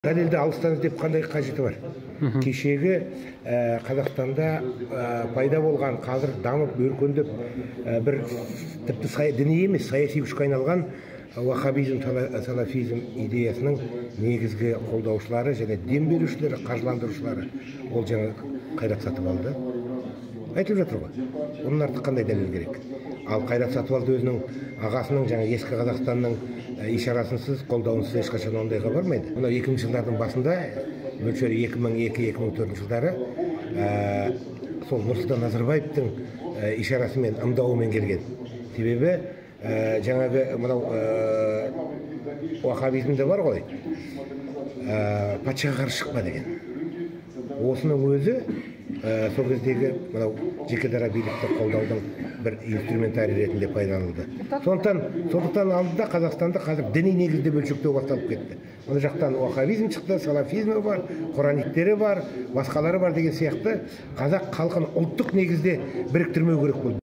Дәлелді алыстан іздеп қандай қажеті бар? Кешегі Қазақстанда пайда болған, қазір дамып өркендеп бір тіпті діни емес, саяси күшке айналған уахабизм, салафизм идеясының негізгі қолдаушылары және дем берушілері, қаржыландырушылары ол жаңа Қайрат Сатыбалды айтылып жатыр ғой. Оның артық қандай дәлел керек? Ал Қайрат Сатыбалды өзінің ағасының жаңа ескі Қазақстанның ишарасынсыз, қолдауынсыз ешқашан ондайға бармайды. Мына 2000 жылдардың басында, мөлшері 2002-2004 жылдары сол Нұрсұлтан Назарбаевтың ишарасымен, ымдауымен келген. Себебі жаңағы мынау уахабизмде бар ғой, патшаға қарсы шықпа деген. Осының өзі сол кездегі мынау жеке дара билікті қолдаудың бір инструментарий ретінде пайдаланылды. Сондықтан алдыда Қазақстанда қазір діни негізде бөлшектеу басталып кетті. Мына жақтан уахабизм шықты, салафизмі бар, құраниттері бар, басқалары бар деген сияқты қазақ халқын ұлттық негізде біріктірмеу керек болды.